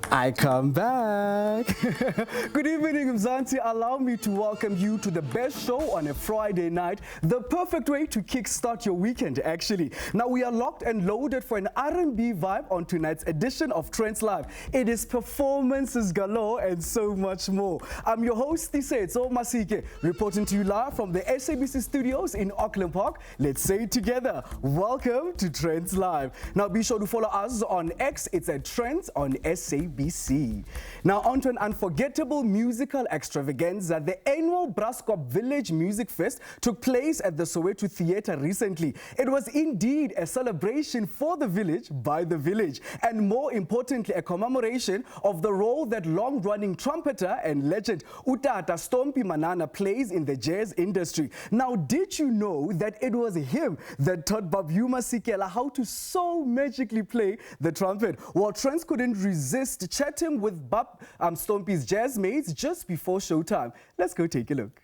I come back. Good evening, Mzansi. Allow me to welcome you to the best show on a Friday night, the perfect way to kickstart your weekend, actually. Now, we are locked and loaded for an R&B vibe on tonight's edition of Trendz Live. It is performances galore and so much more. I'm your host, Tisetso Masike, reporting to you live from the SABC studios in Auckland Park. Let's say it together. Welcome to Trendz Live. Now, be sure to follow us on X. It's at Trendz on SABC. Now on to an unforgettable musical extravaganza. The annual Brasskap Village Music Fest took place at the Soweto Theatre recently. It was indeed a celebration for the village by the village, and more importantly, a commemoration of the role that long-running trumpeter and legend uTata Stompie Manana plays in the jazz industry. Now, did you know that it was him that taught Babu Masikela how to so magically play the trumpet? Well, Trendz couldn't resist chatting with Stompie's jazz mates just before showtime. Let's go take a look.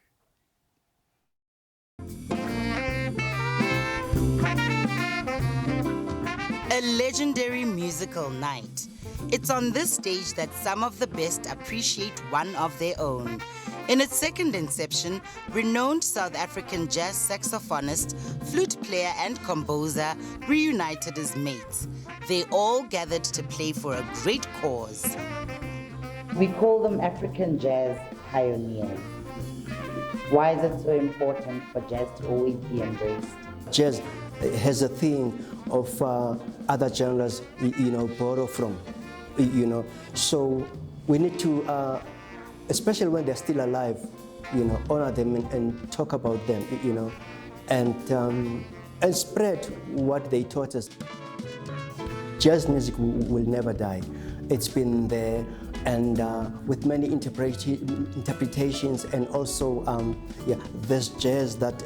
A legendary musical night. It's on this stage that some of the best appreciate one of their own. In its second inception, renowned South African jazz saxophonist, flute player and composer reunited as mates. They all gathered to play for a great cause. We call them African jazz pioneers. Why is it so important for jazz to always be embraced? Jazz has a thing of other genres, borrow from, So we need to, especially when they're still alive, honor them and talk about them, and spread what they taught us. Jazz music will never die. It's been there, and with many interpretations, and also, there's jazz that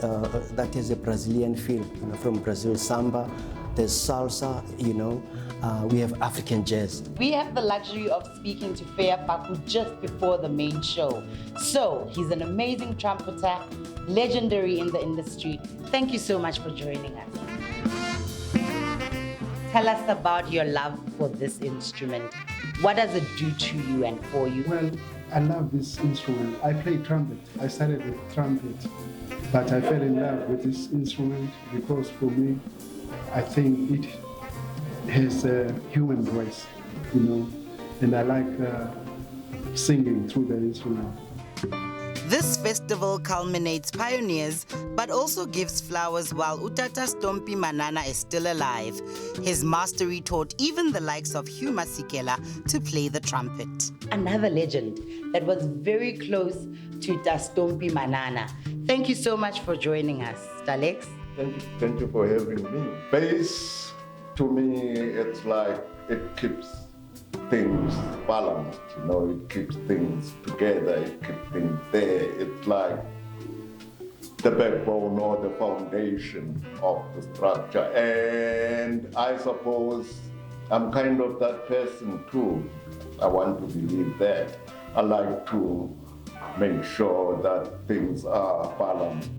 has a Brazilian feel, from Brazil, samba, there's salsa, we have African jazz. We have the luxury of speaking to Fea Faku just before the main show. So, he's an amazing trumpeter, legendary in the industry. Thank you so much for joining us. Tell us about your love for this instrument. What does it do to you and for you? Well, I love this instrument. I play trumpet. I started with trumpet, but I fell in love with this instrument because for me, I think it has a human voice, and I like singing through the instrument. This festival culminates pioneers, but also gives flowers while uTata Stompie Manana is still alive. His mastery taught even the likes of Hugh Masikela to play the trumpet. Another legend that was very close to Stompie Manana. Thank you so much for joining us, Alex. Thank you for having me. Bass, to me, it's like it keeps things balanced, it keeps things together, it keeps things there. It's like the backbone or the foundation of the structure. And I suppose I'm kind of that person too. I want to believe that. I like to make sure that things are balanced.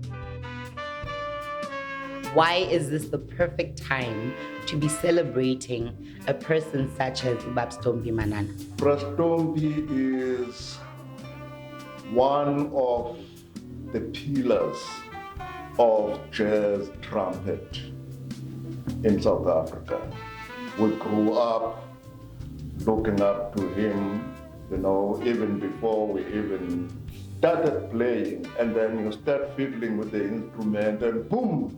Why is this the perfect time to be celebrating a person such as Stompie Manana? Stompie is one of the pillars of jazz trumpet in South Africa. We grew up looking up to him, even before we even started playing, and then you start fiddling with the instrument and boom,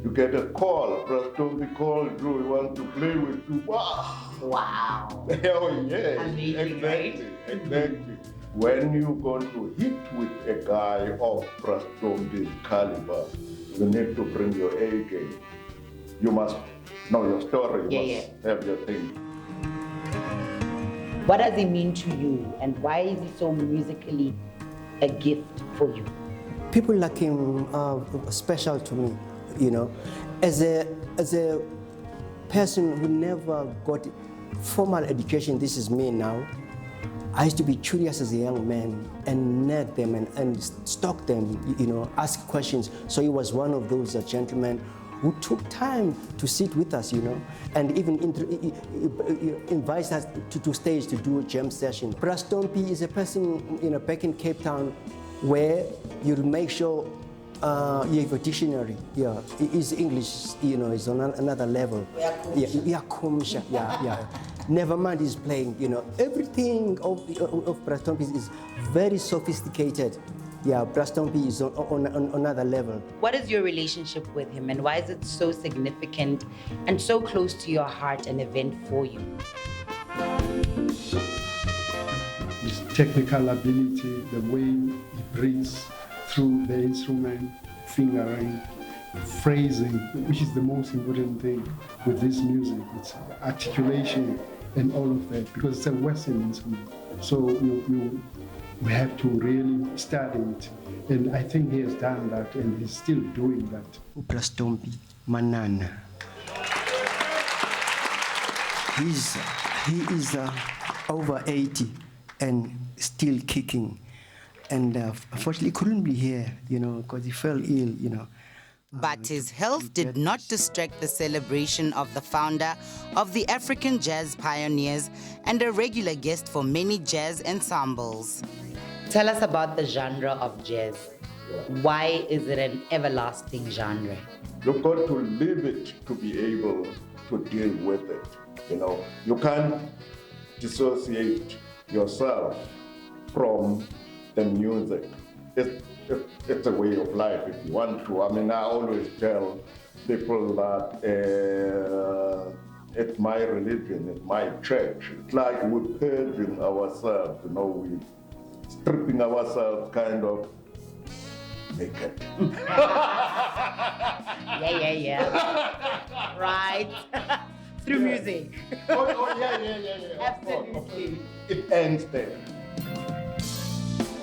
you get a call. Stompie called you, he wants to play with you. Wow! Wow! Oh yeah, amazing, exactly, right? Exactly. When you're going to hit with a guy of Stompie's caliber, you need to bring your A game. You must know your story, you must have your thing. What does he mean to you, and why is he so musically a gift for you? people like him are special to me, you know. As a person who never got formal education, this is me now, I used to be curious as a young man and nag them and stalk them, you know, ask questions. So he was one of those gentlemen who took time to sit with us, you know, and even invites us to stage to do a jam session. Stompie is a person, you know, back in Cape Town where you make sure you have a dictionary. Yeah, his English, you know, is on another level. Yeah. Never mind he's playing, you know. Everything of Stompie is very sophisticated. Yeah, Stompie is on another level. What is your relationship with him, and why is it so significant and so close to your heart, an event for you? His technical ability, the way he breathes through the instrument, fingering, phrasing, which is the most important thing with this music. It's articulation and all of that, because it's a Western instrument. So we have to really study it. And I think he has done that, and he's still doing that. Stompie Manana. He is over 80 and still kicking. And unfortunately, he couldn't be here, you know, because he fell ill, you know. But his health did not distract the celebration of the founder of the African jazz pioneers and a regular guest for many jazz ensembles. Tell us about the genre of jazz. Why is it an everlasting genre? You've got to live it to be able to deal with it. You know, you can't dissociate yourself from the music. It's a way of life if you want to. I mean, I always tell people that it's my religion, it's my church. It's like we're purging ourselves, you know, we're stripping ourselves kind of naked. Yeah. Right. Through music. Yeah. Absolutely. It ends there.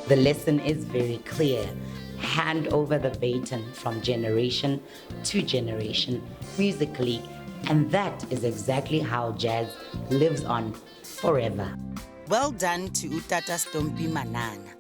The lesson is very clear. Hand over the baton from generation to generation musically, and that is exactly how jazz lives on forever. Well done to uTata Stompie Manana.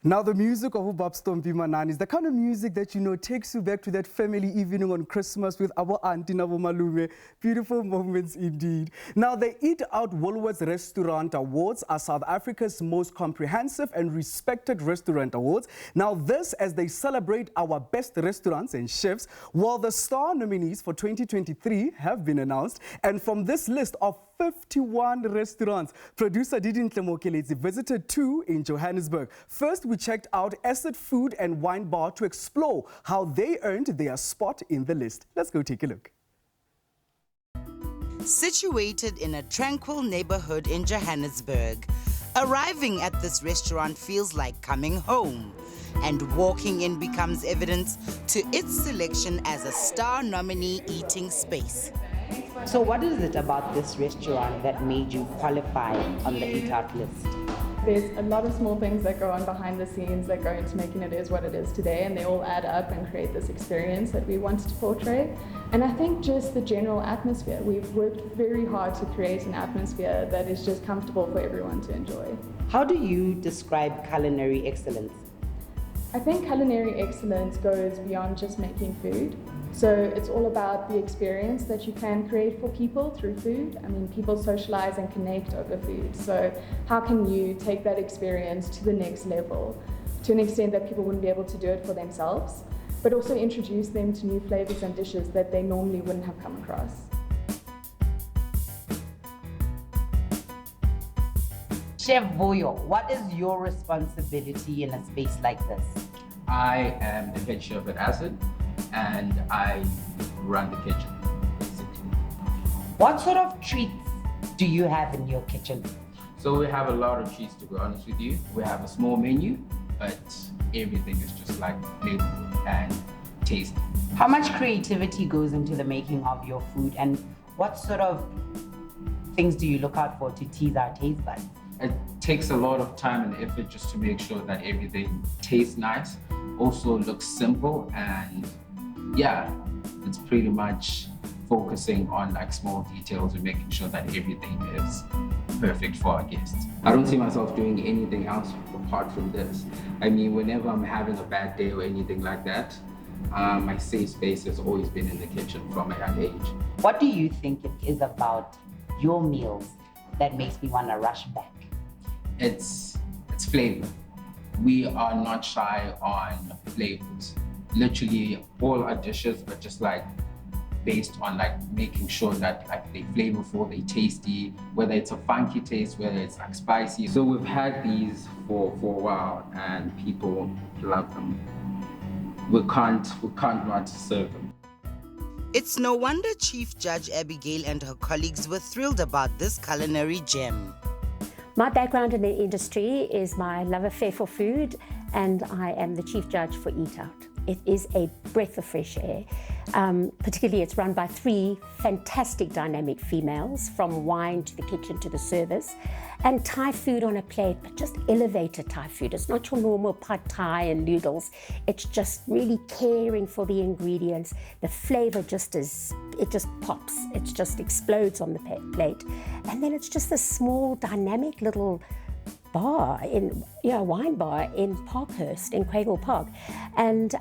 Now, the music of Stompie Manana is the kind of music that, you know, takes you back to that family evening on Christmas with our auntie Nabo Malume. Beautiful moments indeed. Now, the Eat Out Woolworths Restaurant Awards are South Africa's most comprehensive and respected restaurant awards. Now, this as they celebrate our best restaurants and chefs, while the star nominees for 2023 have been announced. And from this list of 51 restaurants, producer Didin Tlemokelezi visited 2 in Johannesburg. First, we checked out Acid Food and Wine Bar to explore how they earned their spot in the list. Let's go take a look. Situated in a tranquil neighborhood in Johannesburg, arriving at this restaurant feels like coming home, and walking in becomes evidence to its selection as a star nominee eating space. So what is it about this restaurant that made you qualify on the Eat Out list? There's a lot of small things that go on behind the scenes that go into making it is what it is today, and they all add up and create this experience that we wanted to portray. And I think just the general atmosphere. We've worked very hard to create an atmosphere that is just comfortable for everyone to enjoy. How do you describe culinary excellence? I think culinary excellence goes beyond just making food. So it's all about the experience that you can create for people through food. I mean, people socialize and connect over food. So how can you take that experience to the next level, to an extent that people wouldn't be able to do it for themselves, but also introduce them to new flavors and dishes that they normally wouldn't have come across. Chef Boyo, what is your responsibility in a space like this? I am the head chef at Acid, and I run the kitchen, basically. What sort of treats do you have in your kitchen? So we have a lot of treats, to be honest with you. We have a small menu, but everything is just like flavorful and tasty. How much creativity goes into the making of your food, and what sort of things do you look out for to tease our taste buds? it takes a lot of time and effort just to make sure that everything tastes nice, also looks simple, and yeah, it's pretty much focusing on like small details and making sure that everything is perfect for our guests. I don't see myself doing anything else apart from this. I mean, whenever I'm having a bad day or anything like that, my safe space has always been in the kitchen from a young age. What do you think it is about your meals that makes me want to rush back? It's flavor. We are not shy on flavors. Literally all our dishes are just like based on like making sure that like they're flavorful, they're tasty, whether it's a funky taste, whether it's like spicy. So we've had these for a while and people love them. We can't not serve them. It's no wonder Chief Judge Abigail and her colleagues were thrilled about this culinary gem. My background in the industry is my love affair for food, and I am the Chief Judge for Eat Out. It is a breath of fresh air. Particularly, it's run by 3 fantastic dynamic females, from wine to the kitchen to the service. And Thai food on a plate, but just elevated Thai food. It's not your normal pad Thai and noodles. It's just really caring for the ingredients. The flavor it just pops. It just explodes on the plate. And then it's just this small dynamic little bar wine bar in Parkhurst, in Cradle Park. And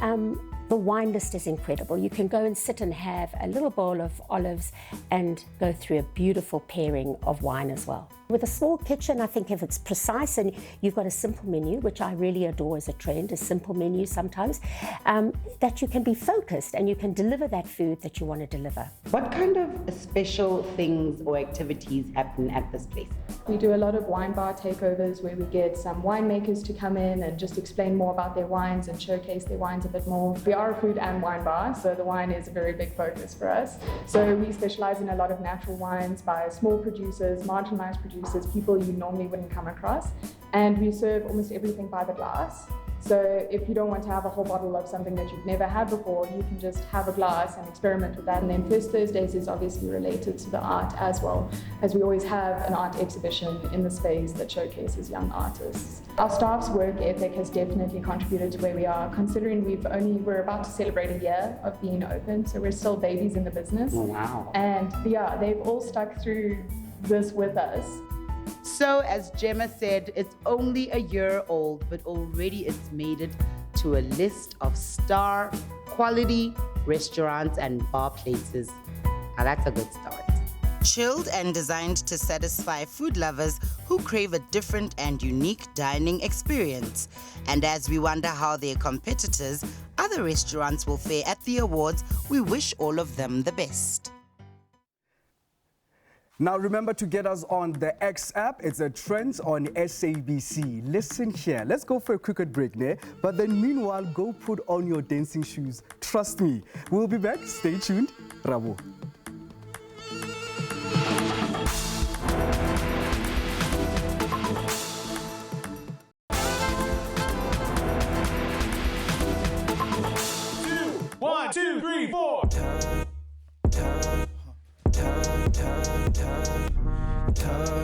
the wine list is incredible. You can go and sit and have a little bowl of olives and go through a beautiful pairing of wine as well. With a small kitchen, I think if it's precise and you've got a simple menu, which I really adore as a trend, a simple menu sometimes, that you can be focused and you can deliver that food that you want to deliver. What kind of special things or activities happen at this place? We do a lot of wine bar takeovers where we get some winemakers to come in and just explain more about their wines and showcase their wines a bit more. We are a food and wine bar, so the wine is a very big focus for us. So we specialize in a lot of natural wines by small producers, marginalized producers, people you normally wouldn't come across. And we serve almost everything by the glass. So if you don't want to have a whole bottle of something that you've never had before, you can just have a glass and experiment with that. And then First Thursdays is obviously related to the art as well, as we always have an art exhibition in the space that showcases young artists. Our staff's work ethic has definitely contributed to where we are, considering we're about to celebrate a year of being open, so we're still babies in the business. Wow. And yeah, they've all stuck through this with us. So, as Gemma said, it's only a year old, but already it's made it to a list of star quality restaurants and bar places. Now that's a good start. Chilled and designed to satisfy food lovers who crave a different and unique dining experience. And as we wonder how their competitors, other restaurants, will fare at the awards, we wish all of them the best. Now remember to get us on the X app. It's a Trendz on SABC. Listen here, let's go for a cricket break there. But then meanwhile, go put on your dancing shoes. Trust me. We'll be back. Stay tuned. Rabo. One, two, three, four.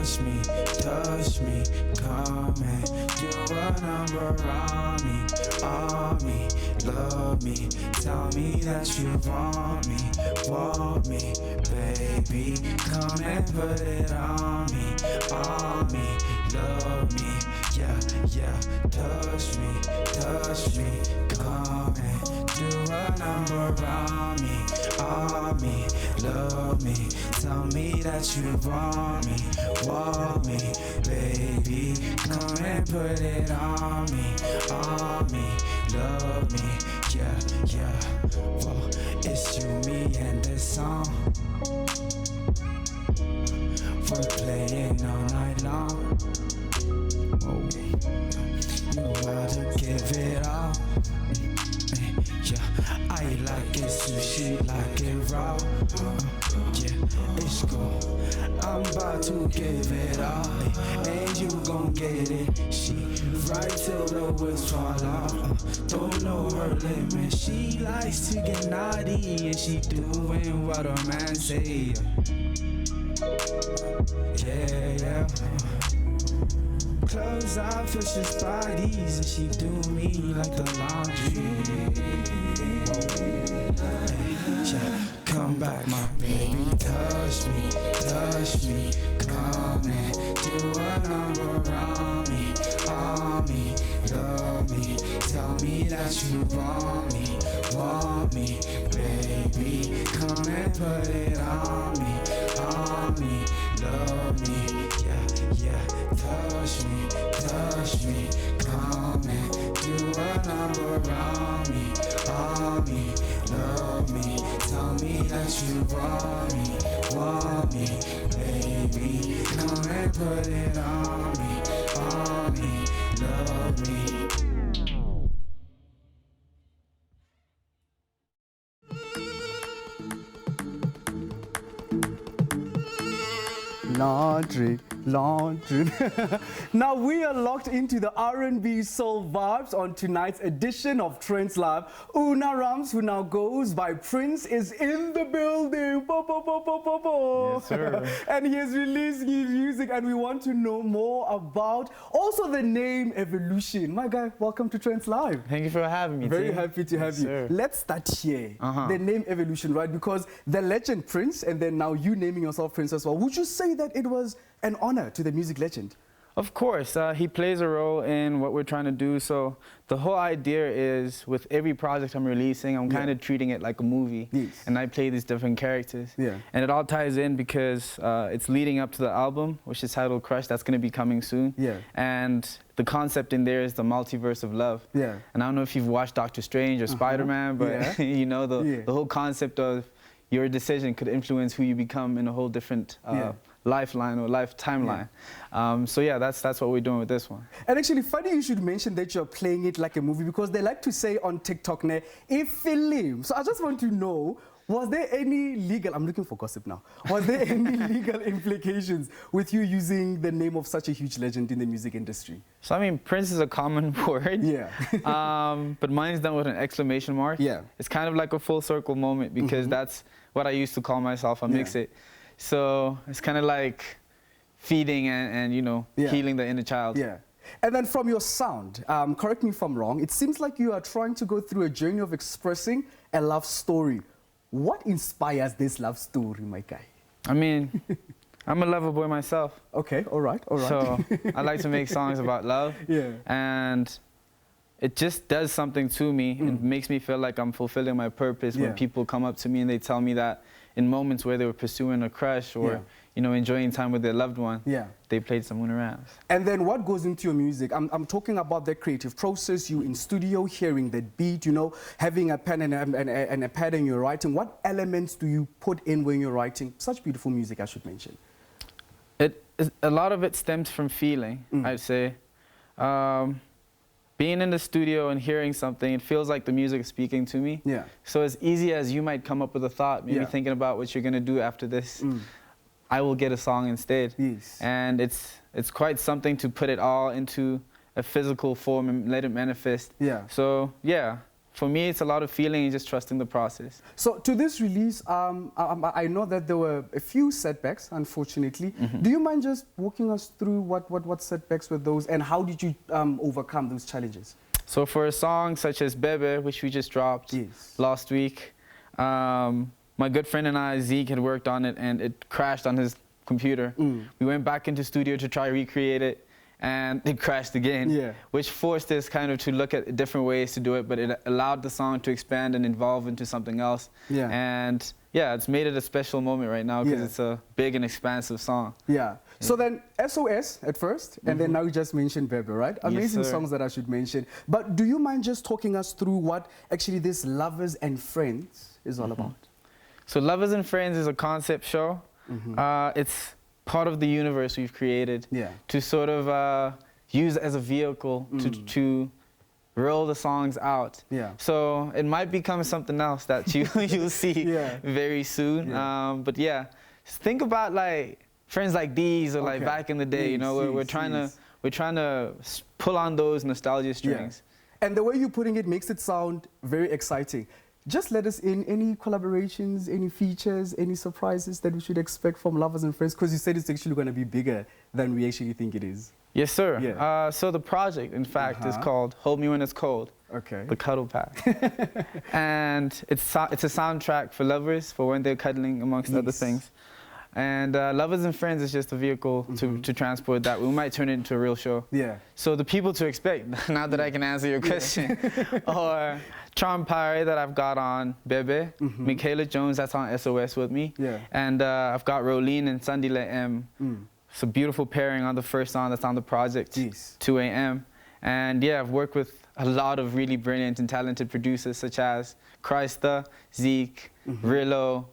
Touch me, come and do a number on me, love me, tell me that you want me, baby, come and put it on me, love me, yeah, touch me, come and do a number on me, love me, tell me that you want me, baby, come and put it on me, love me, yeah, well, it's you, me, and this song, we're playing all night long, oh, you know how to give it all, yeah, I like it sushi, like it raw, yeah, it's cool, I'm about to give it all, and you gon' get it, she right till the wheels fall off, don't know her limit, she likes to get naughty, and she doing what a man say, yeah, Clothes off, it's just bodies, and she do me like the laundry. Come back, my baby, touch me, come and do a number on me, love me, tell me that you want me, baby, come and put it on me, love me, yeah, touch me, come and do a number on me, love me, tell me that you want me, baby, come and put it on me, love me. Laundry. Now we are locked into the R&B soul vibes on tonight's edition of Trendz Live. Una Rams, who now goes by Prince, is in the building. Yes, sir. And he has released new music, and we want to know more about also the name Evolution. My guy, welcome to Trendz Live. Thank you for having me. Very happy to have you. Sir. Let's start here. The name Evolution, right? Because the legend Prince, and then now you naming yourself Prince as well. Would you say that it was an honor to the music legend? Of course, he plays a role in what we're trying to do. So the whole idea is, with every project I'm releasing, I'm kind of treating it like a movie. Yes. And I play these different characters. Yeah. And it all ties in because it's leading up to the album, which is titled Crush. That's going to be coming soon. Yeah. And the concept in there is the multiverse of love. Yeah. And I don't know if you've watched Doctor Strange or Spider-Man, but you know, the whole concept of your decision could influence who you become in a whole different lifeline or life timeline. So yeah, that's what we're doing with this one. And actually, funny you should mention that you're playing it like a movie, because they like to say on TikTok, ne, a film. So I just want to know, was there any legal, I'm looking for gossip now, was there any legal implications with you using the name of such a huge legend in the music industry? So I mean, Prince is a common word. Yeah. But mine's done with an exclamation mark. Yeah. It's kind of like a full circle moment, because that's what I used to call myself. I mix it. So it's kind of like feeding and you know, healing the inner child. Yeah. And then from your sound, correct me if I'm wrong, it seems like you are trying to go through a journey of expressing a love story. What inspires this love story, my guy? I mean, I'm a lover boy myself. Okay, all right. So I like to make songs about love. Yeah. And it just does something to me and makes me feel like I'm fulfilling my purpose when people come up to me and they tell me that in moments where they were pursuing a crush or you know, enjoying time with their loved one, they played some Una Rams. And then what goes into your music? I'm talking about the creative process, you in studio, hearing that beat, you know, having a pen and a pad in your writing. What elements do you put in when you're writing such beautiful music, I should mention? A lot of it stems from feeling, I'd say. Being in the studio and hearing something, it feels like the music is speaking to me. Yeah. So as easy as you might come up with a thought, maybe thinking about what you're going to do after this, I will get a song instead. Yes. And it's quite something to put it all into a physical form and let it manifest. Yeah. So yeah, for me it's a lot of feeling and just trusting the process. So to this release, I know that there were a few setbacks, unfortunately. Do you mind just walking us through what setbacks were those, and how did you overcome those challenges? So for a song such as Bebe, which we just dropped last week, my good friend and I, Zeke, had worked on it and it crashed on his computer. We went back into studio to try recreate it, and it crashed again, which forced us kind of to look at different ways to do it, but it allowed the song to expand and evolve into something else. And yeah, it's made it a special moment right now because it's a big and expansive song. So then SOS at first, and then now you just mentioned Bebe, right? Amazing songs that I should mention. But do you mind just talking us through what actually this Lovers and Friends is all about? So Lovers and Friends is a concept show. It's part of the universe we've created to sort of use as a vehicle to roll the songs out. So it might become something else that you'll see very soon. But yeah, think about like Friends Like These or like back in the day. You know, we're trying to pull on those nostalgia strings. And the way you're putting it makes it sound very exciting. Just let us in any collaborations, any features, any surprises that we should expect from Lovers and Friends, because you said it's actually going to be bigger than we actually think it is. Yes, sir. Yeah. So the project, in fact, is called Hold Me When It's Cold. Okay. The Cuddle Pack. And it's a soundtrack for lovers, for when they're cuddling, amongst other things. And Lovers and Friends is just a vehicle to transport that. We might turn it into a real show. Yeah. So the people to expect, now that I can answer your question, are Trumpeter that I've got on Bebe, Michaela Jones that's on SOS with me, and I've got Rolene and Sandile M. It's a beautiful pairing on the first song that's on the project, 2 a.m. And yeah, I've worked with a lot of really brilliant and talented producers such as Christa, Zeke, Rillo,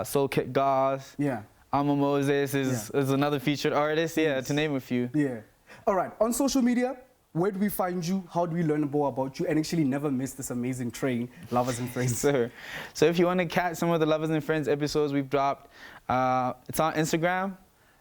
Soul Kit Gauze. Yeah. Alma Moses is another featured artist, to name a few. Yeah. All right, on social media, where do we find you? How do we learn more about you and actually never miss this amazing train, Lovers and Friends? Sir. So if you want to catch some of the Lovers and Friends episodes we've dropped, it's on Instagram.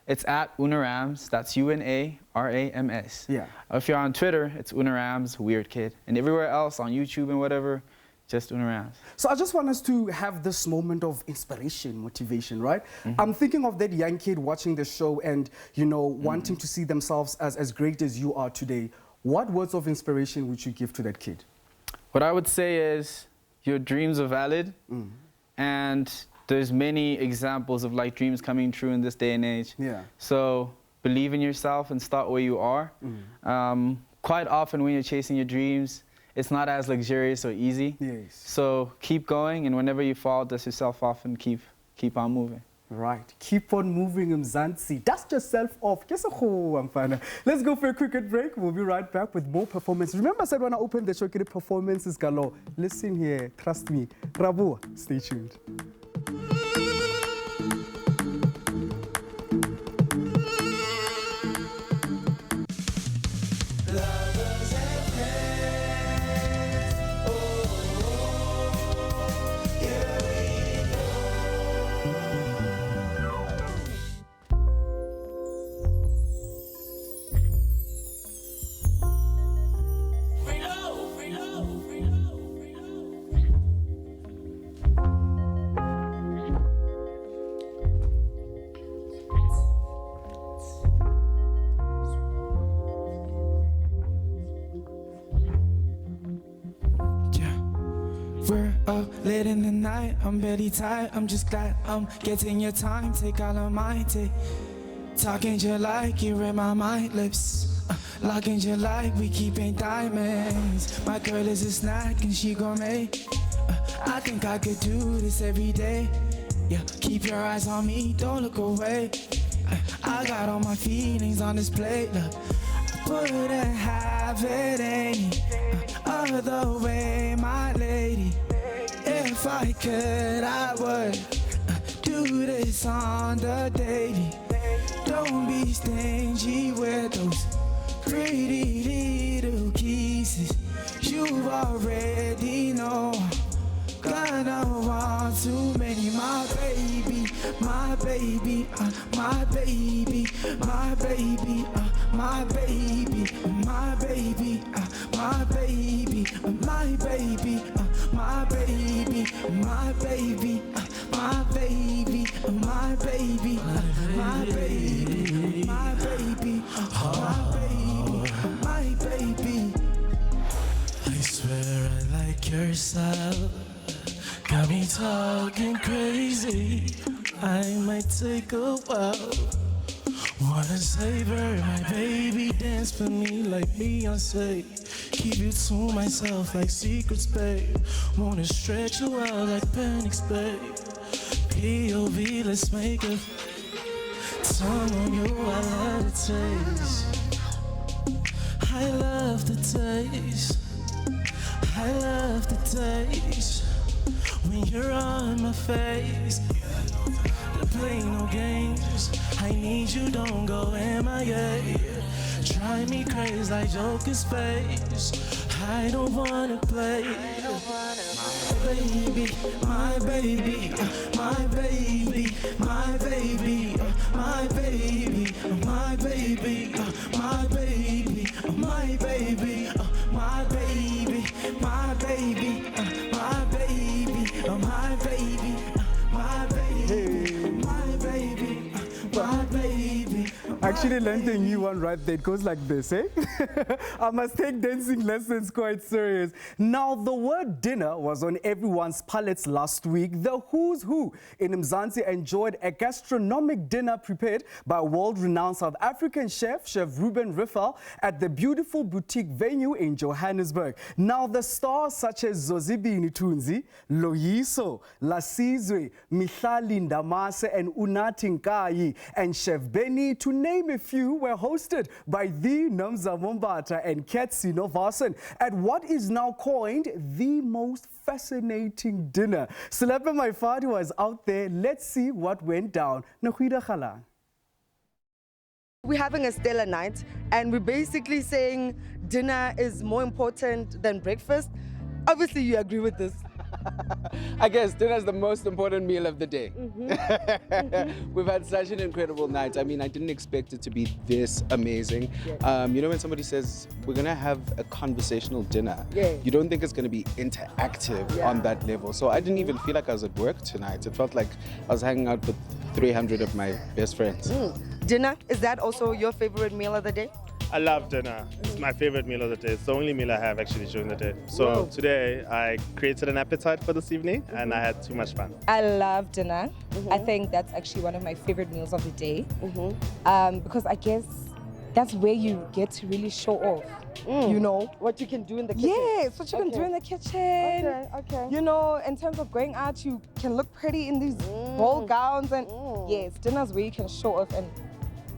It's at Unarams. That's UNARAMS. Yeah. If you're on Twitter, it's Unarams Weird Kid. And everywhere else, on YouTube and whatever, just Unarams. So I just want us to have this moment of inspiration, motivation, right? I'm thinking of that young kid watching the show and, you know, wanting to see themselves as great as you are today. What words of inspiration would you give to that kid? What I would say is your dreams are valid, and there's many examples of like dreams coming true in this day and age. Yeah. So believe in yourself and start where you are. Quite often when you're chasing your dreams, it's not as luxurious or easy. Yes. So keep going, and whenever you fall, dust yourself off and keep on moving. Right. Keep on moving, Mzansi. Dust yourself off. Let's go for a quick break. We'll be right back with more performance. Remember I said when I opened the show, performances galore. Listen here. Trust me. Rabu, stay tuned. We're up late in the night, I'm barely tired, I'm just glad I'm getting your time, take all of mine, talking just like you read my mind, lips, locking just like we keeping diamonds, my girl is a snack and she gourmet, I think I could do this every day, yeah, keep your eyes on me, don't look away, I got all my feelings on display, look, wouldn't have it any other way, my lady. If I could, I would do this on the daily. Don't be stingy with those pretty little kisses. You already know gonna want too many, my baby, my baby, my baby, my baby, my baby, my baby, my baby, my baby, my baby, my baby, my baby, my baby, my baby, my baby, my baby. I swear I like your style. Got me talking crazy. I might take a while. Wanna savor my baby, dance for me like Beyonce. Keep you to myself like secrets, babe. Wanna stretch you out like Phoenix, babe. POV, let's make a tongue on you, I love the taste. I love the taste. I love the taste. When you're on my face, don't play no games. I need you, don't go MIA. Drive me crazy like Joker's face. I don't wanna play. My baby, my baby, my baby, my baby, my baby, my baby, my baby, my baby, my baby, my baby, my baby, my baby, my baby, my baby, my baby, I actually learned a new one right there. It goes like this, eh? I must take dancing lessons quite serious. Now, the word dinner was on everyone's palates last week. The who's who in Mzansi enjoyed a gastronomic dinner prepared by world-renowned South African chef Reuben Riffel at the beautiful boutique venue in Johannesburg. Now, the stars such as Zozibini Tunzi, Loyiso, Lasizwe, Mihlali Ndamase, and Unathi Nkayi, and Chef Benny, to name a few, were hosted by the Nomza Mombata and Ketsi Novason at what is now coined the most fascinating dinner. Selepe Maifadi was out there. Let's see what went down. Nahuida Khala. We're having a stellar night, and we're basically saying dinner is more important than breakfast. Obviously, you agree with this. I guess dinner is the most important meal of the day. We've had such an incredible night. I mean, I didn't expect it to be this amazing. You know, when somebody says, we're going to have a conversational dinner, you don't think it's going to be interactive on that level. So I didn't even feel like I was at work tonight. It felt like I was hanging out with 300 of my best friends. Dinner, is that also your favorite meal of the day? I love dinner. It's my favorite meal of the day. It's the only meal I have actually during the day. So today I created an appetite for this evening and I had too much fun. I love dinner. I think that's actually one of my favorite meals of the day. Because I guess that's where you get to really show off. You know what you can do in the kitchen. Yes, what you can do in the kitchen. Okay. You know, in terms of going out, you can look pretty in these ball gowns, and yes, dinner's where you can show off and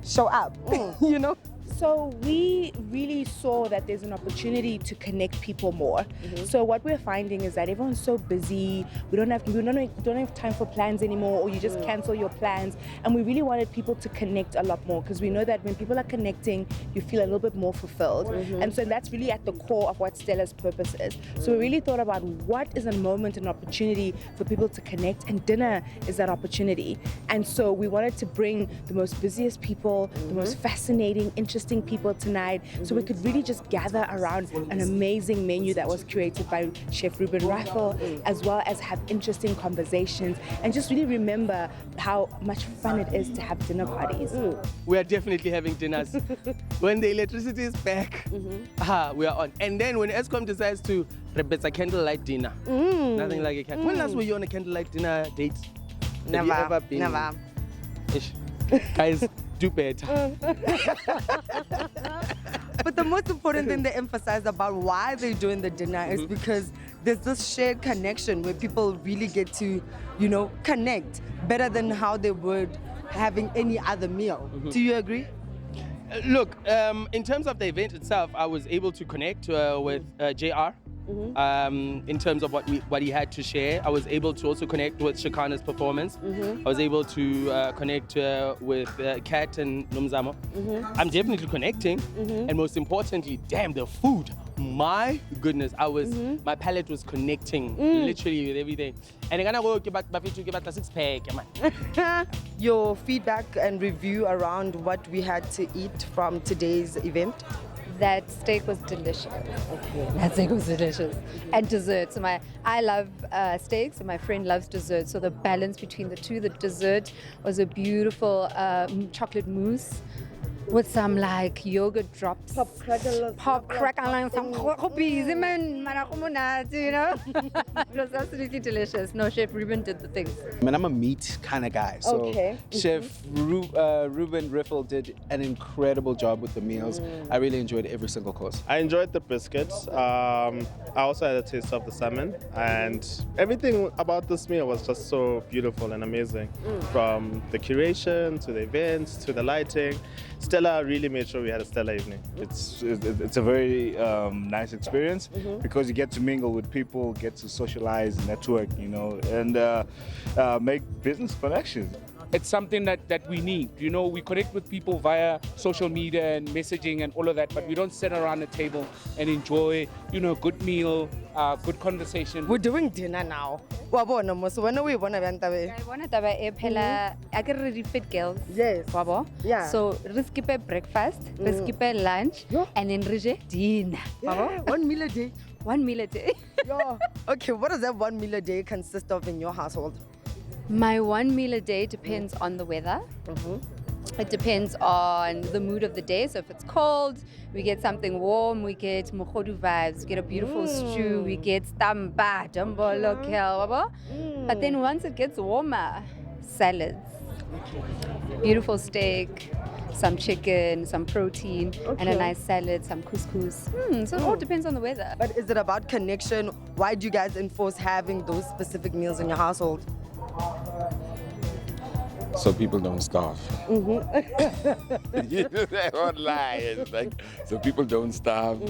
show up. You know. So we really saw that there's an opportunity to connect people more. So what we're finding is that everyone's so busy. We don't have time for plans anymore, or you just cancel your plans. And we really wanted people to connect a lot more, because we know that when people are connecting, you feel a little bit more fulfilled. And so that's really at the core of what Stella's purpose is. So we really thought about what is a moment, an opportunity for people to connect, and dinner is that opportunity. And so we wanted to bring the most busiest people, the most fascinating, interesting people tonight, so we could really just gather around an amazing menu that was curated by Chef Reuben Riffel, as well as have interesting conversations and just really remember how much fun it is to have dinner parties. We are definitely having dinners. When the electricity is back, we are on. And then when Eskom decides to it's a candlelight dinner, nothing like a candle. When last were you on a candlelight dinner date? Never. Have you ever been? Never. Ish. Guys, do better. But the most important thing they emphasize about why they're doing the dinner is because there's this shared connection where people really get to, you know, connect better than how they would having any other meal. Do you agree? Look, in terms of the event itself, I was able to connect with JR. In terms of what he had to share. I was able to also connect with Shakana's performance. I was able to connect with Kat and Nomzamo. I'm definitely connecting, and most importantly, damn, the food. My goodness, my palate was connecting literally with everything. And I'm gonna go give a 6-pack. Your feedback and review around what we had to eat from today's event? That steak was delicious. That steak was delicious. And dessert. So I love steaks, and my friend loves dessert. So the balance between the two, the dessert was a beautiful chocolate mousse with some like yogurt drops. Pop crackle, some copies, you know? It was absolutely delicious. No, Chef Reuben did the things. I mean, I'm a meat kind of guy. So Chef Reuben Riffel did an incredible job with the meals. I really enjoyed every single course. I enjoyed the biscuits. I also had a taste of the salmon, and everything about this meal was just so beautiful and amazing. From the curation to the events to the lighting. Stella really made sure we had a stellar evening. It's a very nice experience because you get to mingle with people, get to socialize, network, you know, and make business connections. It's something that we need. You know, we connect with people via social media and messaging and all of that, but we don't sit around a table and enjoy, you know, good meal, good conversation. We're doing dinner now. So when are we want to Riffel girls. Yes. Yeah. So we skip breakfast, we skip lunch, and then we dinner. 1 meal a day. 1 meal a day. Okay, what does that 1 meal a day consist of in your household? My 1 meal a day depends on the weather. It depends on the mood of the day. So if it's cold, we get something warm. We get mokhodu vibes. We get a beautiful stew. We get stamba, jambolo, kelwaba. But then once it gets warmer, salads. Beautiful steak, some chicken, some protein, and a nice salad, some couscous. So it all depends on the weather. But is it about connection? Why do you guys enforce having those specific meals in your household? So people don't starve. Mm-hmm. I won't lie. It's like, so people don't starve.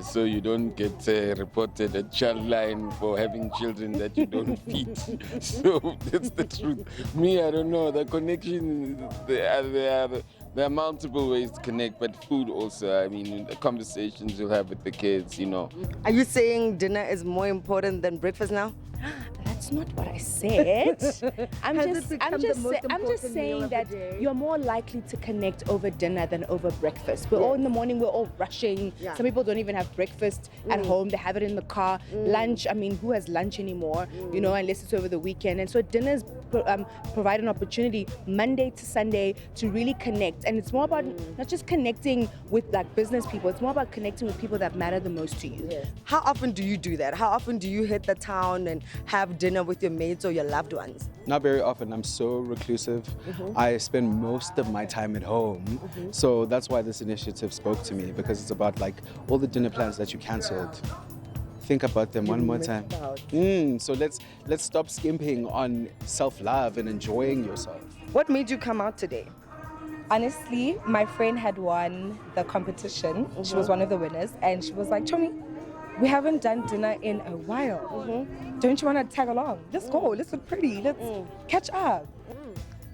So you don't get reported a child line for having children that you don't feed. So that's the truth. Me, I don't know. The connection, there are multiple ways to connect, but food also. I mean, the conversations you'll have with the kids, you know. Are you saying dinner is more important than breakfast now? That's not what I said. I'm just saying that you're more likely to connect over dinner than over breakfast. We're all in the morning, we're all rushing. Yeah. Some people don't even have breakfast at home, they have it in the car. Lunch, I mean, who has lunch anymore? You know, unless it's over the weekend. And so dinners provide an opportunity Monday to Sunday to really connect. And it's more about not just connecting with like business people, it's more about connecting with people that matter the most to you. How often do you do that? How often do you hit the town and have dinner with your mates or your loved ones? Not very often. I'm so reclusive. I spend most of my time at home. So that's why this initiative spoke to me, because it's about like all the dinner plans that you canceled. Think about them one more time. So let's stop skimping on self-love and enjoying yourself. What made you come out today? Honestly, my friend had won the competition. She was one of the winners, and she was like, Chomi, we haven't done dinner in a while. Don't you want to tag along? Let's go. Let's look pretty. Let's catch up.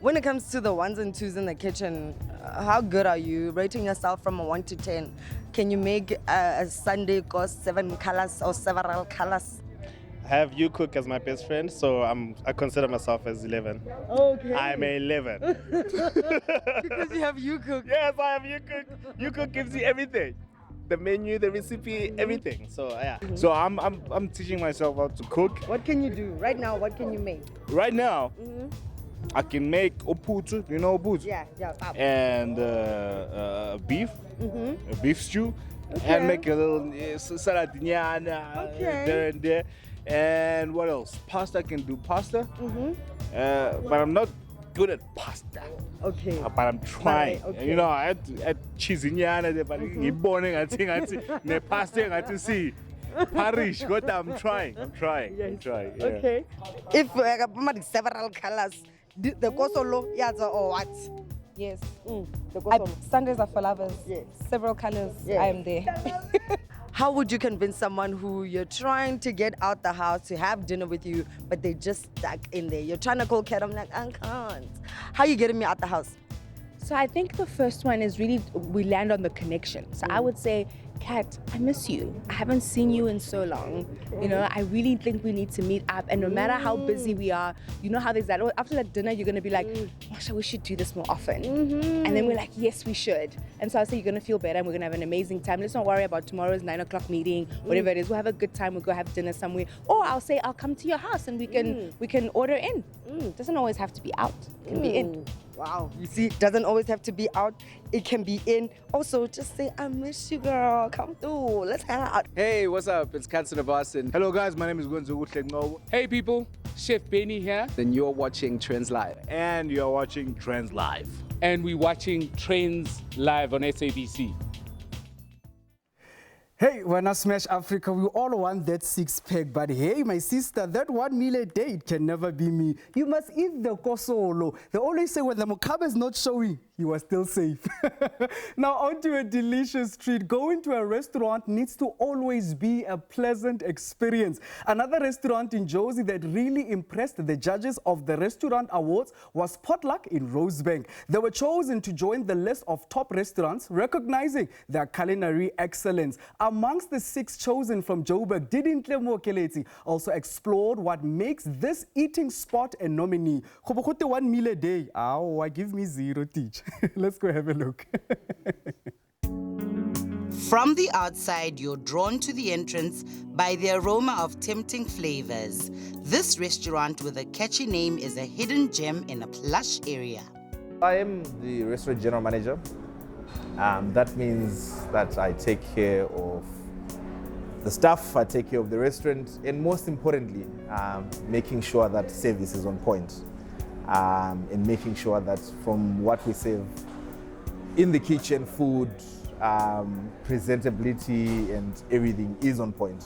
When it comes to the ones and twos in the kitchen, how good are you? Rating yourself from a 1 to 10. Can you make a Sunday course 7 colors or several colors? I have you cook as my best friend, so I consider myself as 11. Okay. I'm a 11. Because you have you cook. Yes, I have you cook. You cook gives you everything. The menu, the recipe, everything. So yeah. So I'm teaching myself how to cook. What can you do? Right now, what can you make? Right now, I can make oputu, you know oputu? Yeah. And beef, a beef stew, and make a little saladignana there and there. And what else? Pasta, I can do pasta, but I'm not good at pasta. Okay. But I'm trying. Okay. You know, I had cheesy-nyana there, but I'm born I think the pasta I to see. Parish, but I'm trying. Yeah. Okay. If several colors, the kosolo yaza or what? Yes. Sundays are for lovers. Yes. Several colors. Yes. I am there. How would you convince someone who you're trying to get out the house to have dinner with you, but they just stuck in there? You're trying to call Kat, I'm like, I can't. How are you getting me out the house? So I think the first one is really, we land on the connection. So I would say, Kat, I miss you. I haven't seen you in so long. You know, I really think we need to meet up. And no matter how busy we are, you know how there's that, after that dinner, you're going to be like, Masha, we should do this more often. And then we're like, yes, we should. And so I say, you're going to feel better and we're going to have an amazing time. Let's not worry about tomorrow's 9 o'clock meeting, whatever it is. We'll have a good time. We'll go have dinner somewhere. Or I'll say, I'll come to your house and we can order in. It doesn't always have to be out. It can be in. Wow, you see, it doesn't always have to be out. It can be in. Also, just say, I miss you, girl. Come through. Let's hang out. Hey, what's up? It's Katsina Boston. Hello, guys. My name is Gunzo. Hey, people. Chef Benny here. Then you're watching Trendz Live. And you're watching Trendz Live. And we're watching Trendz Live on SABC. Hey, when I smash Africa, we all want that six-pack, but hey, my sister, that 1 meal a day, it can never be me. You must eat the kosolo. They always say when the mukaba is not showing, you are still safe. Now, on to a delicious treat. Going to a restaurant needs to always be a pleasant experience. Another restaurant in Jozi that really impressed the judges of the Restaurant Awards was Potluck in Rosebank. They were chosen to join the list of top restaurants, recognizing their culinary excellence. Amongst the 6 chosen from Joburg, Didintle Mokeleti also explored what makes this eating spot a nominee. 1 meal a day. I give me 0 teach. Let's go have a look. From the outside, you're drawn to the entrance by the aroma of tempting flavors. This restaurant with a catchy name is a hidden gem in a plush area. I am the restaurant general manager. That means that I take care of the staff, I take care of the restaurant, and most importantly, making sure that service is on point, and making sure that from what we serve in the kitchen, food, presentability, and everything is on point.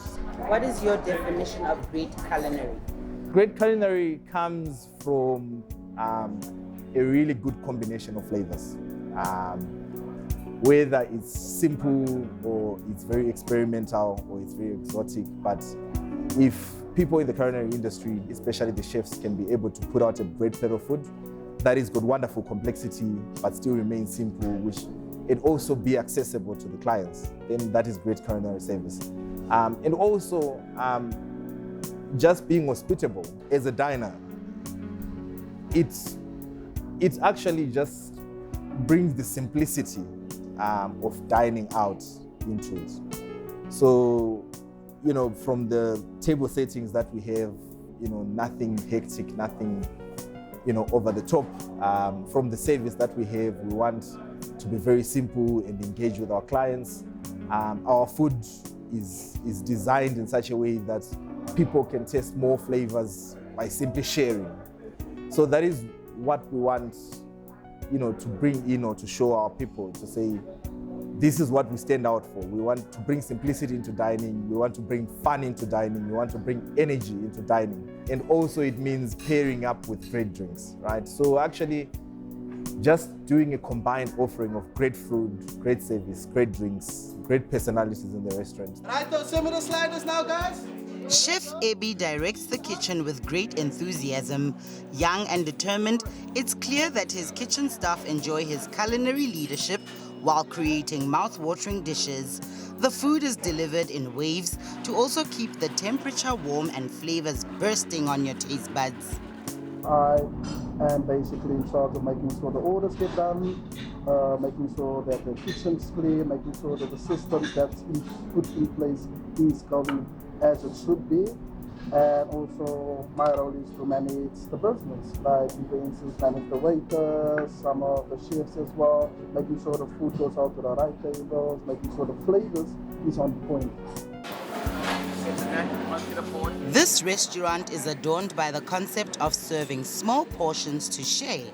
What is your definition of great culinary? Great culinary comes from a really good combination of flavors. Whether it's simple or it's very experimental or it's very exotic, but if people in the culinary industry, especially the chefs, can be able to put out a great plate of food that has got wonderful complexity but still remains simple, which it also be accessible to the clients, then that is great culinary service. And also just being hospitable as a diner, it actually just brings the simplicity of dining out into it. So, you know, from the table settings that we have, you know, nothing hectic, nothing, you know, over the top. From the service that we have, we want to be very simple and engage with our clients. Our food is designed in such a way that people can taste more flavors by simply sharing. So that is what we want, you know, to bring in or to show our people, to say, this is what we stand out for. We want to bring simplicity into dining. We want to bring fun into dining. We want to bring energy into dining. And also it means pairing up with great drinks, right? So actually, just doing a combined offering of great food, great service, great drinks, great personalities in the restaurant. Right, those similar sliders now, guys. Chef Abby directs the kitchen with great enthusiasm. Young and determined, it's clear that his kitchen staff enjoy his culinary leadership while creating mouth-watering dishes. The food is delivered in waves to also keep the temperature warm and flavors bursting on your taste buds. I am basically in charge of making sure the orders get done, making sure that the kitchen's clear, making sure that the system that's put in place is going as it should be. And also my role is to manage the business, like for instance manage the waiters, some of the chefs as well, making sure the food goes out to the right tables, making sure the flavors is on point. This restaurant is adorned by the concept of serving small portions to share,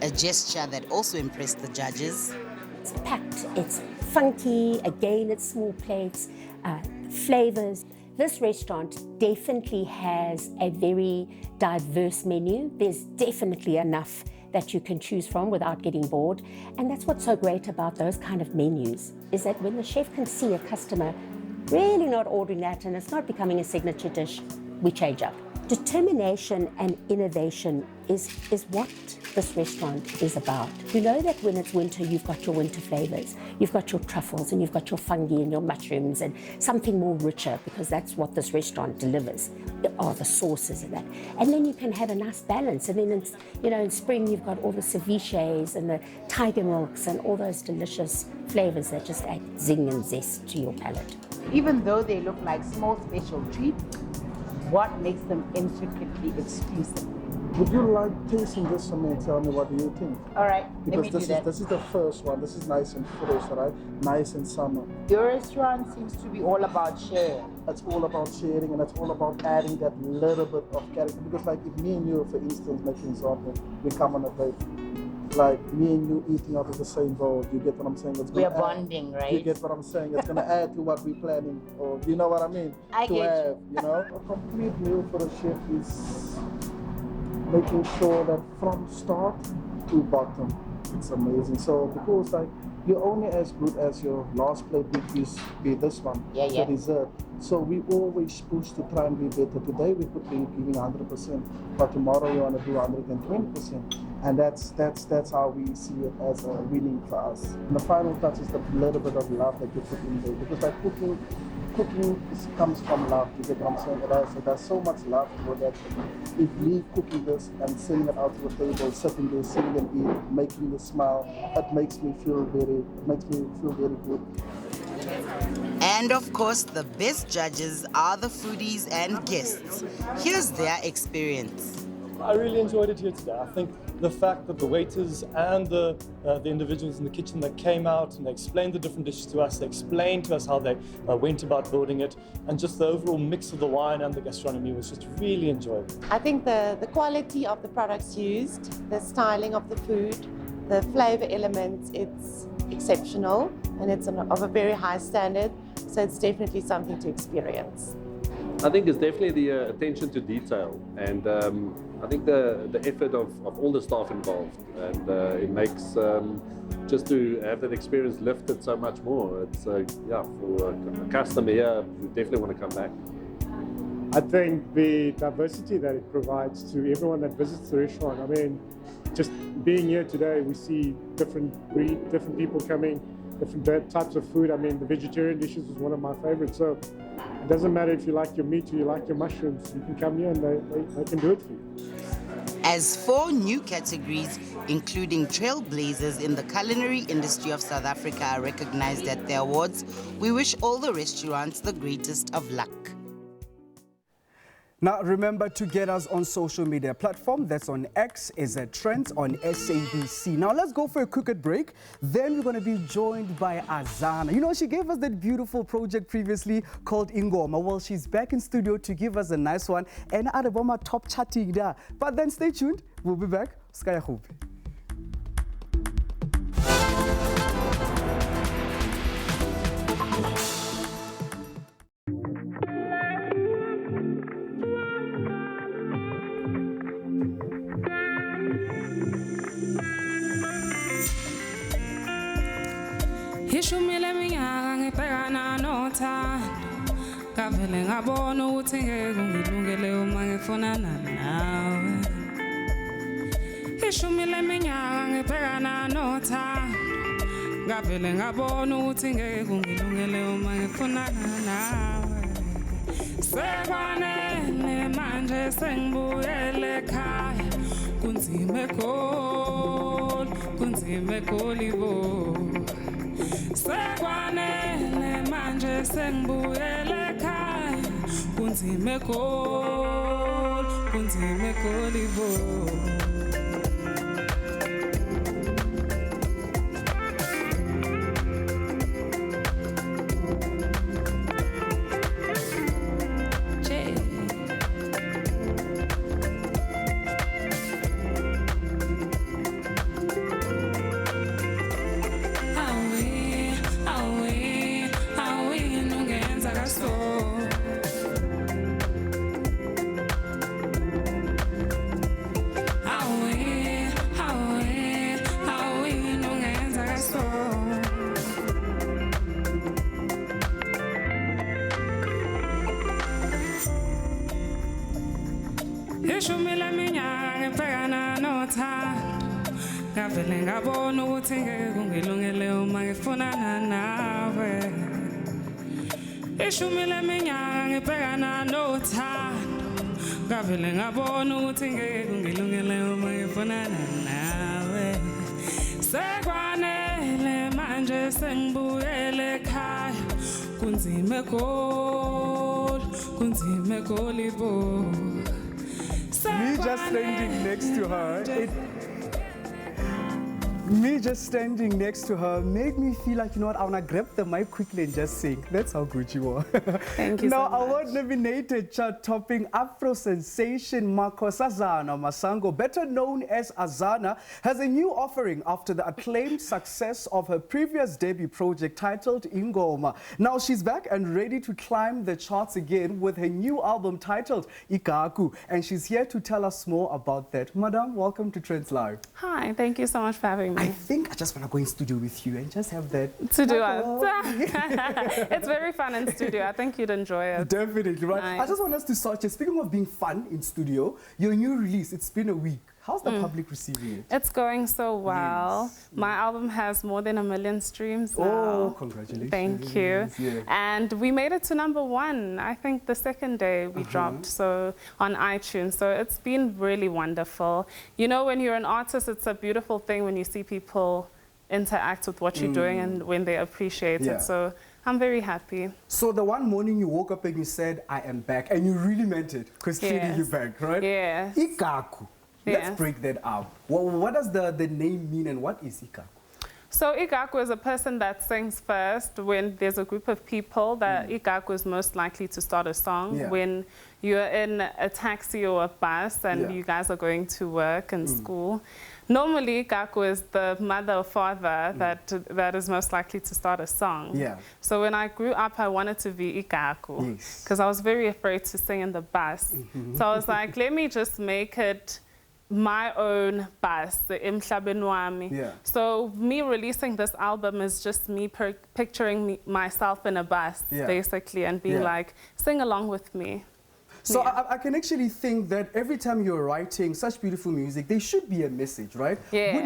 a gesture that also impressed the judges. It's packed, it's funky, again it's small plates, flavors. This restaurant definitely has a very diverse menu. There's definitely enough that you can choose from without getting bored. And that's what's so great about those kind of menus, is that when the chef can see a customer really not ordering that and it's not becoming a signature dish, we change up. Determination and innovation is what this restaurant is about. You know that when it's winter, you've got your winter flavors. You've got your truffles and you've got your fungi and your mushrooms and something more richer, because that's what this restaurant delivers, are the sauces and that. And then you can have a nice balance. And then in spring, you've got all the ceviches and the tiger milks and all those delicious flavors that just add zing and zest to your palate. Even though they look like small special treats, what makes them intricately exclusive? Would you like tasting this for me and tell me what do you think? All right, because let me do that. This is the first one. This is nice and fresh, right? Nice and summer. Your restaurant seems to be all about sharing. It's all about sharing, and it's all about adding that little bit of character. Because like if me and you, for instance, making something, we come on a date. Like me and you eating out of the same bowl, you get what I'm saying? We are bonding, right? You get what I'm saying? It's going to add to what we're planning, or you know what I mean? I get you know? A complete meal for a chef is making sure that from start to bottom, it's amazing. So because like you're only as good as your last plate, which is be this one, the dessert. So we always push to try and be better. Today we could be giving 100%, but tomorrow we want to do 120%. And that's how we see it as a winning for us. And the final touch is the little bit of love that you put in there. Because like cooking comes from love, you get what I'm saying? So there's so much love for that. If me cooking this and sending it out to the table, sitting there, sitting and eat, making you smile, it makes me feel very good. And of course, the best judges are the foodies and guests. Here's their experience. I really enjoyed it here today. I think the fact that the waiters and the individuals in the kitchen that came out and they explained the different dishes to us, they explained to us how they went about building it, and just the overall mix of the wine and the gastronomy was just really enjoyable. I think the quality of the products used, the styling of the food, the flavor elements, it's exceptional and it's of a very high standard, so it's definitely something to experience. I think it's definitely the attention to detail, and I think the effort of all the staff involved, and it makes just to have that experience lifted so much more. It's yeah, for a customer here, we definitely want to come back. I think the diversity that it provides to everyone that visits the restaurant. I mean, just being here today, we see different people coming, different types of food. I mean, the vegetarian dishes was one of my favorites. So it doesn't matter if you like your meat or you like your mushrooms, you can come here and they can do it for you. As 4 new categories, including trailblazers in the culinary industry of South Africa, are recognized at the awards, we wish all the restaurants the greatest of luck. Now, remember to get us on social media platform. That's on X, is at Trendz, on SABC. Now, let's go for a quick break. Then we're going to be joined by Azana. You know, she gave us that beautiful project previously called Ingoma. Well, she's back in studio to give us a nice one. And Adaboma top chatting there. But then stay tuned. We'll be back. Skaya Hope. Ishumile minyaka ngibhekana nothando ngavele ngabona ukuthi ngeke ungilungele uma ngifunana nawe. Ishumile minyaka ngibhekana nothando ngavele ngabona ukuthi ngeke ungilungele uma ngifunana nawe. Sekwanele manje sengibuyele ekhaya kunzima eGoli bo. Sekwanele manje sengibuyele ekhaya kunzima eGoli bo. Ishumile minyaka ngibhekana nothando ngavele ngabona ukuthi ngeke ungilungele uma ngifunana nawe. Ishumile minyaka ngibhekana nothando ngavele ngabona ukuthi ngeke ungilungele uma ngifunana nawe. Sekwanele manje sengibuyele ekhaya kunzima eGoli bo. Me just standing next to her, me just standing next to her made me feel like, you know what, I want to grab the mic quickly and just sing. That's how good you are. Thank you now, so much. award-nominated chart-topping Afro sensation Azana Masango, better known as Azana, has a new offering after the acclaimed success of her previous debut project titled Ingoma. Now, she's back and ready to climb the charts again with her new album titled Ikaku, and she's here to tell us more about that. Madam, welcome to Trendz Live. Hi, thank you so much for having me. I think I just want to go in studio with you and just have that. To do it. It's very fun in studio. I think you'd enjoy it. Definitely, right? Nice. I just want us to start here. Speaking of being fun in studio, your new release, it's been a week. How's the public receiving it? It's going so well. Yes. My album has more than 1 million streams now. Oh, congratulations. Thank you. Yeah. And we made it to #1, I think the second day we dropped, so on iTunes. So it's been really wonderful. You know, when you're an artist, it's a beautiful thing when you see people interact with what you're doing and when they appreciate it. So I'm very happy. So the one morning you woke up and you said, I am back, and you really meant it, because clearly you're back, right? Yes. Ikaku. Let's break that up. Well, what does the name mean and what is Ikaku? So Ikaku is a person that sings first. When there's a group of people, that Ikaku is most likely to start a song. Yeah. When you're in a taxi or a bus and you guys are going to work and school. Normally, Ikaku is the mother or father that is most likely to start a song. Yeah. So when I grew up, I wanted to be Ikaku because I was very afraid to sing in the bus. So I was like, let me just make it my own bus, the Emhlabeni Wami. Yeah. So me releasing this album is just me picturing myself in a bus, basically, and being like, sing along with me. So I can actually think that every time you're writing such beautiful music, there should be a message, right? Yeah.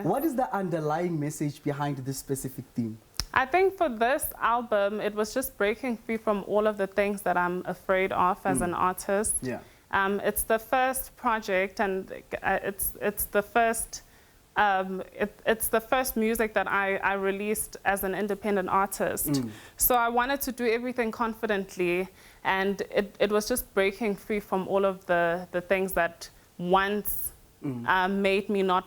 What is the underlying message behind this specific theme? I think for this album, it was just breaking free from all of the things that I'm afraid of as an artist. Yeah. It's the first project, and it's the first music that I released as an independent artist. So I wanted to do everything confidently, and it was just breaking free from all of the things that once made me not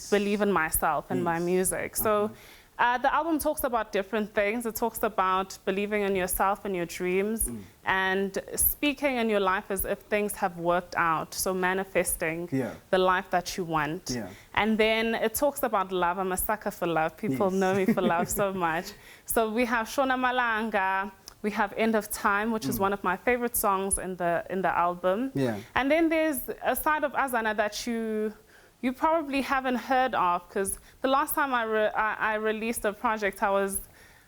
believe in myself and my music. So the album talks about different things. It talks about believing in yourself and your dreams and speaking in your life as if things have worked out. So manifesting the life that you want. And then it talks about love. I'm a sucker for love. People know me for love so much. So we have Shona Malanga. We have End of Time, which is one of my favorite songs in the album. And then there's a side of Azana that you probably haven't heard of, because the last time I released a project,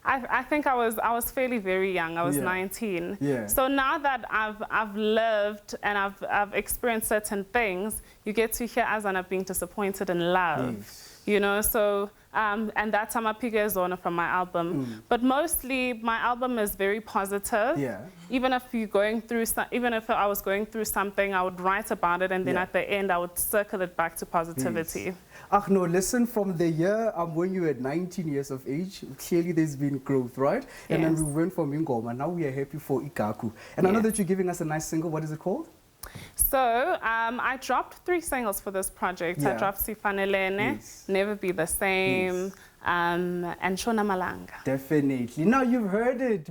I think I was fairly very young. I was 19. So now that I've lived and I've experienced certain things, you get to hear Azana being disappointed in love. You know, so and that's Amapigezona from my album. But mostly my album is very positive. Even if I was going through something, I would write about it, and then at the end I would circle it back to positivity. No, listen, from the year when you were 19 years of age, clearly there's been growth, right? And then we went from Ingoma, now we are happy for Ikaku. And I know that you're giving us a nice single. What is it called? So I dropped 3 singles for this project. I dropped Sifanelene, Never Be the Same, and Shona Malanga. Definitely. Now you've heard it.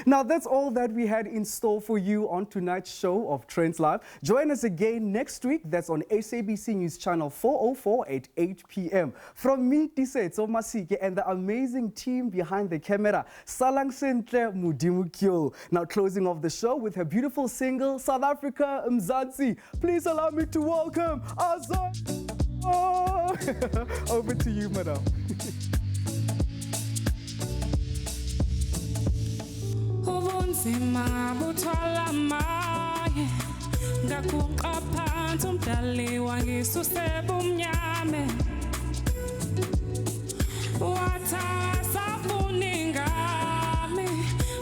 Now that's all that we had in store for you on tonight's show of Trendz Live. Join us again next week. That's on SABC News Channel 404 at 8 p.m. From me, Tisetso Masike, and the amazing team behind the camera, Salang Sentle Mudimukyo. Now closing off the show with her beautiful single, South Africa, Mzansi. Please allow me to welcome Azana. Oh. Over to you, madam. Ubunzima buthwala maye ngakuqa phansi umdali wangisuse bumnyame wathasafuni ngami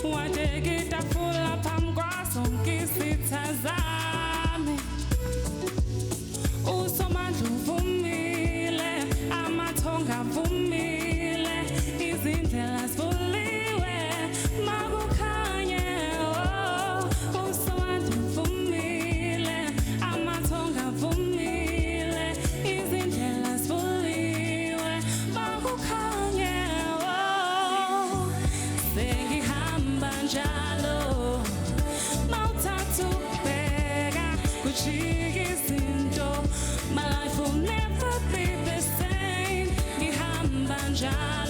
wadekita fula phambi kwazonke izitha zami usomandla uvumile amathonga avumile izindlela zivuliwe makukhanye usomandla uvumile amathonga avumile izindlela zivuliwe makukhanye sengihamba njalo mawuthatha ukubheka kujika izinto. My life will never be the same. Ngihamba njalo.